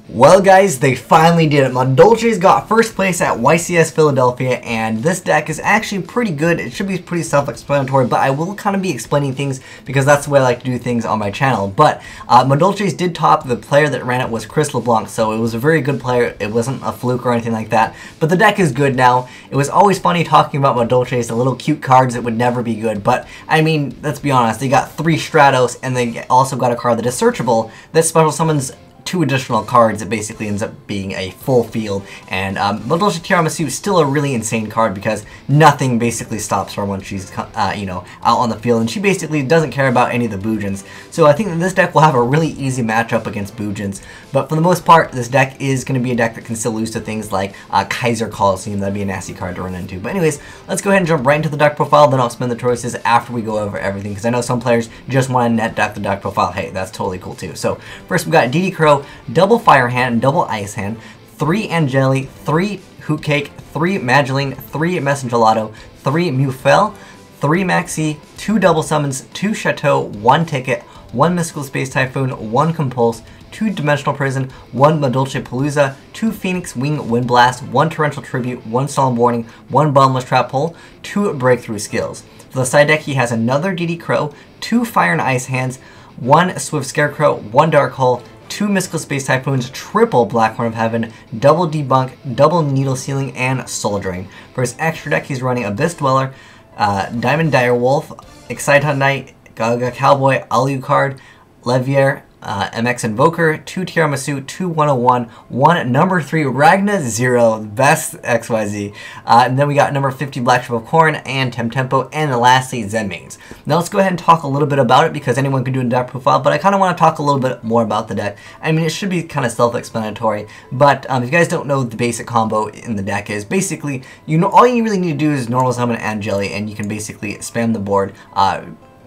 Well guys, they finally did it. MADOLCHE's got first place at YCS Philadelphia, and this deck is actually pretty good. It should be pretty self-explanatory, but I will kind of be explaining things because that's the way I like to do things on my channel. But MADOLCHE's did top. The player that ran it was Chris LeBlanc, so it was a very good player. It wasn't a fluke or anything like that. But the deck is good now. It was always funny talking about MADOLCHE's, the little cute cards that would never be good. But, I mean, let's be honest, they got 3 Stratos, and they also got a card that is searchable that special summons 2 additional cards. That basically ends up being a full field, and MADOLCHE Tiramisu is still a really insane card because nothing basically stops her when she's out on the field, and she basically doesn't care about any of the Boojins. So I think that this deck will have a really easy matchup against Boojins, but for the most part this deck is going to be a deck that can still lose to things like Kaiser Coliseum. That'd be a nasty card to run into. But anyways, let's go ahead and jump right into the deck profile, then I'll spin the choices after we go over everything, because I know some players just want to net deck the deck profile. Hey, that's totally cool too. So first we got DeeDee Crow, double Fire Hand, double Ice Hand, 3 Angeli, 3 Hoot Cake, 3 Mageline, 3 Messengelado, 3 Mufel, 3 Maxi, 2 double summons, 2 Chateau, 1 Ticket, 1 Mystical Space Typhoon, 1 Compulse, 2 Dimensional Prison, 1 MADOLCHE Palooza, 2 Phoenix Wing Wind Blast, 1 Torrential Tribute, 1 Solemn Warning, 1 Bottomless Trap Hole, 2 Breakthrough Skills. For the side deck, he has another DeeDee Crow, 2 Fire and Ice Hands, 1 Swift Scarecrow, 1 Dark Hole, 2 Mystical Space Typhoons, triple Black Horn of Heaven, double Debunk, double Needle Sealing, and Soul Drain. For his extra deck, he's running Abyss Dweller, Diamond Direwolf, Excite Knight, Gaga Cowboy, Alucard, Levier, MX Invoker, 2 Tiramisu, 2 101, 1 number 3 Ragna 0, best XYZ, and then we got number 50 Black Strip of Corn, and Tempo, and lastly Zen Mains. Now let's go ahead and talk a little bit about it, because anyone can do a deck profile, but I kind of want to talk a little bit more about the deck. I mean, it should be kind of self-explanatory, but if you guys don't know, the basic combo in the deck is basically, all you really need to do is normal summon Angeli, and you can basically spam the board.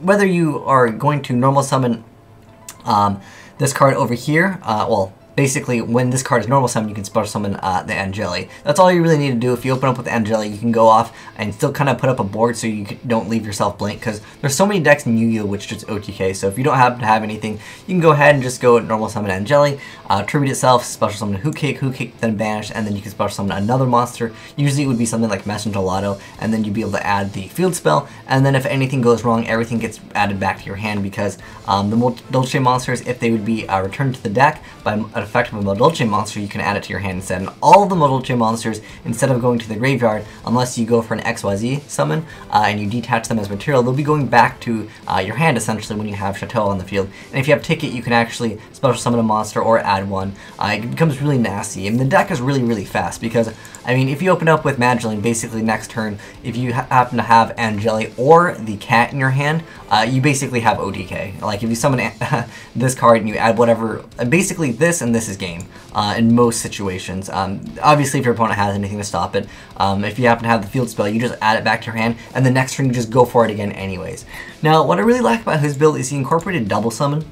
Whether you are going to normal summon this card over here, well, basically when this card is normal summon, you can special summon the Angeli. That's all you really need to do. If you open up with Angeli, you can go off and still kind of put up a board so you don't leave yourself blank, because there's so many decks in Yu-Gi-Oh! Which just OTK, so if you don't happen to have anything, you can go ahead and just go normal summon Angeli, tribute itself, special summon Hoot Cake, then banish, and then you can special summon another monster. Usually it would be something like Messengelado, and then you'd be able to add the field spell, and then if anything goes wrong, everything gets added back to your hand, because the MADOLCHE monsters, if they would be returned to the deck by an effect of a MADOLCHE monster, you can add it to your hand instead. And all of the MADOLCHE monsters, instead of going to the graveyard, unless you go for an XYZ summon and you detach them as material, they'll be going back to your hand essentially when you have Chateau on the field. And if you have Ticket, you can actually special summon a monster or add one. It becomes really nasty. I mean, the deck is really, really fast, because I mean, if you open up with Mageline, basically next turn, if you happen to have Angeli or the cat in your hand, you basically have OTK. Like, if you summon this card and you add whatever, basically this and this is game in most situations. Obviously, if your opponent has anything to stop it, if you happen to have the field spell, you just add it back to your hand, and the next turn you just go for it again anyways. Now, what I really like about his build is he incorporated double summon,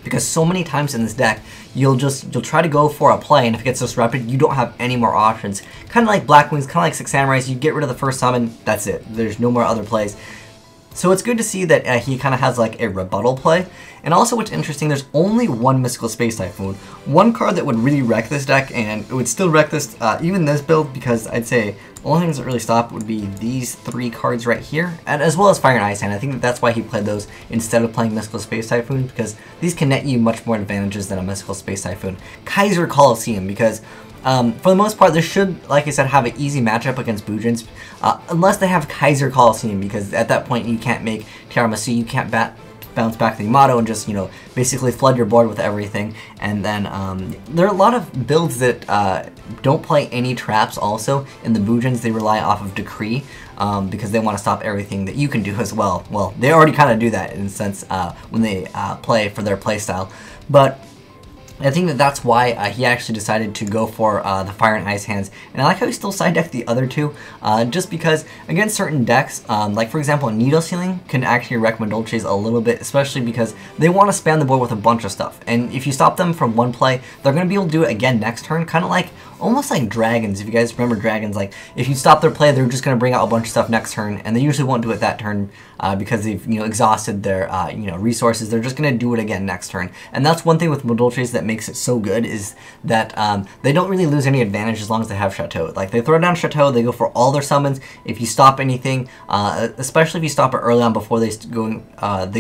because so many times in this deck, you'll try to go for a play, and if it gets disrupted, you don't have any more options. Kind of like Black Wings, kind of like Six Samurais, you get rid of the first summon, that's it. There's no more other plays. So it's good to see that he kind of has like a rebuttal play. And also what's interesting, there's only 1 Mystical Space Typhoon. One card that would really wreck this deck, and it would still wreck this, even this build, because I'd say the only things that really stop would be these 3 cards right here, and as well as Fire and Ice Hand. I think that's why he played those instead of playing Mystical Space Typhoon, because these can net you much more advantages than a Mystical Space Typhoon. Kaiser Coliseum, because for the most part, this should, like I said, have an easy matchup against Boojins, unless they have Kaiser Coliseum, because at that point you can't make Tiramisu, you can't bounce back the Yamato and just, basically flood your board with everything. And then there are a lot of builds that don't play any traps also. In the Boojins, they rely off of Decree, because they want to stop everything that you can do as well. Well, they already kind of do that in a sense when they play for their playstyle. But I think that that's why he actually decided to go for the Fire and Ice Hands. And I like how he still side decked the other 2, just because against certain decks, like for example Needle Sealing can actually wreck MADOLCHE's a little bit, especially because they want to spam the board with a bunch of stuff. And if you stop them from one play, they're going to be able to do it again next turn, kind of like almost like dragons. If you guys remember dragons, like if you stop their play, they're just going to bring out a bunch of stuff next turn, and they usually won't do it that turn because they've exhausted their resources. They're just going to do it again next turn, and that's one thing with MADOLCHE's that makes it so good is that they don't really lose any advantage as long as they have Chateau. Like, they throw down Chateau, they go for all their summons. If you stop anything, especially if you stop it early on before they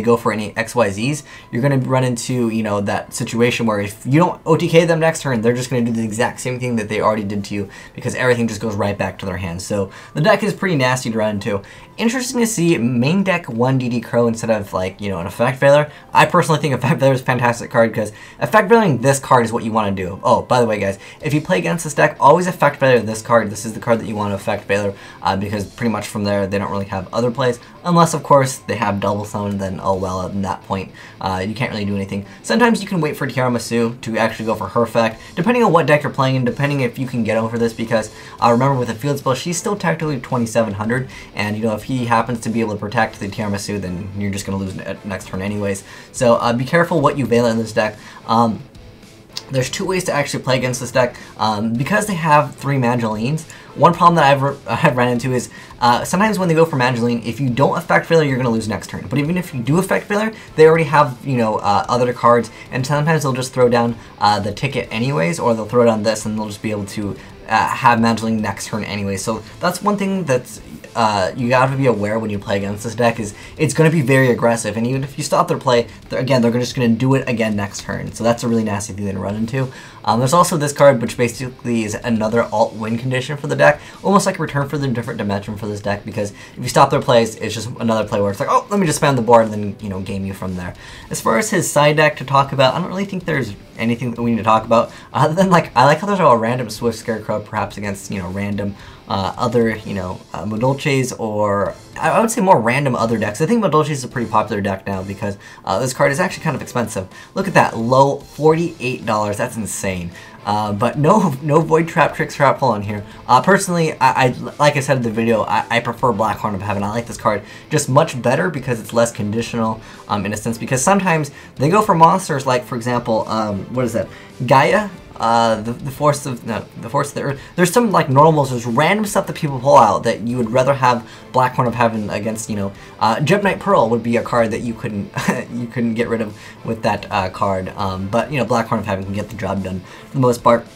go for any XYZs, you're going to run into, you know, that situation where if you don't OTK them next turn, they're just going to do the exact same thing that they already did to you, because everything just goes right back to their hands. So the deck is pretty nasty to run into. Interesting to see main deck 1 DeeDee Crow instead of, like, you know, an Effect Veiler. I personally think Effect Veiler is a fantastic card, because Effect Veiling this card is what you want to do. Oh, by the way, guys, if you play against this deck, always Effect Veiler this card. This is the card that you want to Effect Veiler, because pretty much from there, they don't really have other plays. Unless, of course, they have double summon, then oh well, at that point, you can't really do anything. Sometimes you can wait for Tiramisu to actually go for her effect, depending on what deck you're playing and depending if you can get over this, because remember, with a field spell, she's still technically 2700, and, you know, if he happens to be able to protect the Tiramisu, then you're just going to lose next turn anyways. So be careful what you veil in this deck. There's two ways to actually play against this deck. Because they have 3 Magdalenes, one problem that I've ran into is sometimes when they go for Magdalene, if you don't Effect Veiler, you're going to lose next turn. But even if you do Effect Veiler, they already have, you know, other cards, and sometimes they'll just throw down the ticket anyways, or they'll throw down this, and they'll just be able to have Magdalene next turn anyway. So that's one thing that's you have to be aware when you play against this deck, is it's going to be very aggressive, and even if you stop their play, they're just going to do it again next turn. So that's a really nasty thing to run into. There's also this card, which basically is another alt win condition for the deck, almost like a return for the different dimension for this deck, because if you stop their plays, it's just another play where it's like, oh, let me just spam the board, and then, you know, game you from there. As far as his side deck to talk about, I don't really think there's anything that we need to talk about, other than, like, I like how there's a random Swift Scarecrow, perhaps against, you know, random other, you know, MADOLCHEs, or I would say more random other decks. I think MADOLCHE is a pretty popular deck now, because this card is actually kind of expensive. Look at that, low $48, that's insane. But no Void Trap, Trick Trap Pull on here. Personally, I like I said in the video, I prefer Black Horn of Heaven. I like this card just much better because it's less conditional, in a sense, because sometimes they go for monsters like, for example, what is that, Gaia? The force of the earth. There's some, like, normals, there's random stuff that people pull out that you would rather have Black Horn of Heaven against. You know, Gemnite Pearl would be a card that you couldn't you couldn't get rid of with that card. But, you know, Black Horn of Heaven can get the job done for the most part.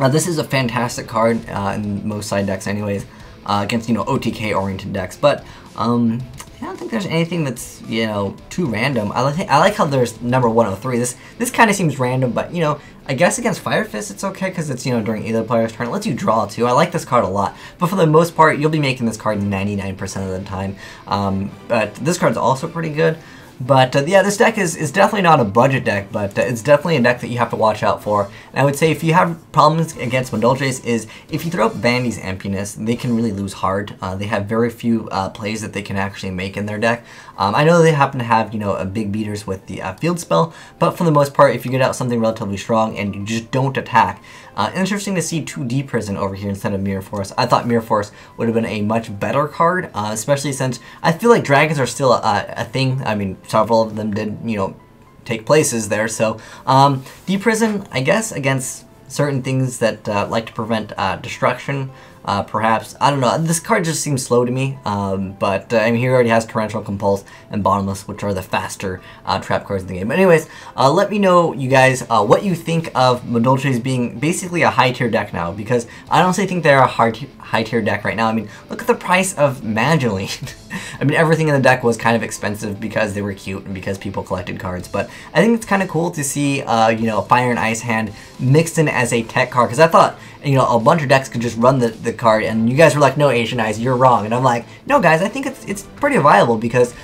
This is a fantastic card in most side decks, anyways, against, you know, OTK oriented decks. But I don't think there's anything that's, you know, too random. I like how there's number 103. This kind of seems random, but, you know, I guess against Fire Fist it's okay because it's, you know, during either player's turn. It lets you draw too. I like this card a lot, but for the most part, you'll be making this card 99% of the time. But this card's also pretty good. But yeah, this deck is definitely not a budget deck, but it's definitely a deck that you have to watch out for. And I would say if you have problems against MADOLCHEs, is if you throw up Vandy's Emptiness, they can really lose hard. They have very few plays that they can actually make in their deck. I know they happen to have, you know, a big beaters with the field spell, but for the most part, if you get out something relatively strong and you just don't attack, interesting to see 2D Prison over here instead of Mirror Force. I thought Mirror Force would have been a much better card, especially since I feel like dragons are still a thing. I mean, several of them did, you know, take places there. So D Prison, I guess, against certain things that like to prevent destruction. Perhaps, I don't know, this card just seems slow to me, but I mean, he already has Torrential Compulse and Bottomless, which are the faster trap cards in the game. But anyways, let me know, you guys, what you think of MADOLCHEs being basically a high tier deck now, because I honestly think they're a high tier deck right now. I mean, look at the price of Magdalene. I mean, everything in the deck was kind of expensive because they were cute and because people collected cards, but I think it's kind of cool to see, you know, Fire and Ice Hand mixed in as a tech card, because I thought, you know, a bunch of decks could just run the card, and you guys were like, no, Asian Eyes, you're wrong. And I'm like, no, guys, I think it's pretty viable, because,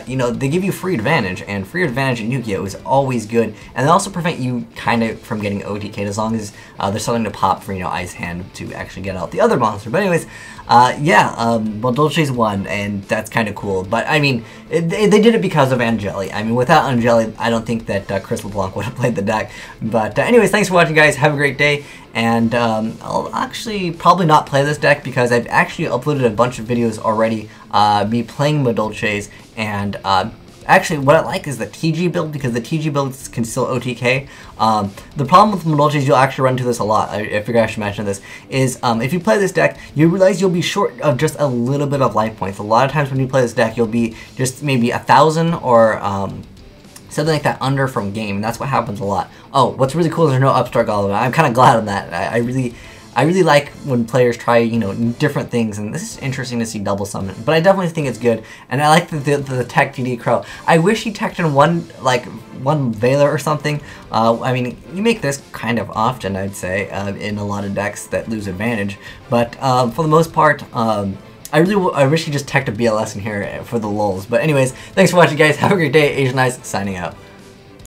you know, they give you free advantage, and free advantage in Yu-Gi-Oh! Is always good, and they also prevent you kind of from getting OTK'd as long as there's something to pop for, you know, Ice Hand to actually get out the other monster. But anyways, yeah, MADOLCHEs won, and that's kind of cool. But, I mean, they did it because of Angeli. I mean, without Angeli, I don't think that Chris LeBlanc would have played the deck. But anyways, thanks for watching, guys. Have a great day. And I'll actually probably not play this deck because I've actually uploaded a bunch of videos already, me playing MADOLCHEs, and actually what I like is the TG build, because the TG builds can still OTK. The problem with MADOLCHEs, you'll actually run into this a lot, I figure I should mention this, is if you play this deck, you realize you'll be short of just a little bit of life points. A lot of times when you play this deck, you'll be just maybe 1,000 or something like that under from game, and that's what happens a lot. Oh, what's really cool is there's no upstart golem. I'm kind of glad on that. I really like when players try, you know, different things, and this is interesting to see double summon. But I definitely think it's good, and I like the tech DeeDee Crow. I wish he teched in one Veiler or something. I mean, you make this kind of often, I'd say, in a lot of decks that lose advantage. But for the most part, I wish he just teched a BLS in here for the lulz. But anyways, thanks for watching, guys. Have a great day. Azneyes signing out.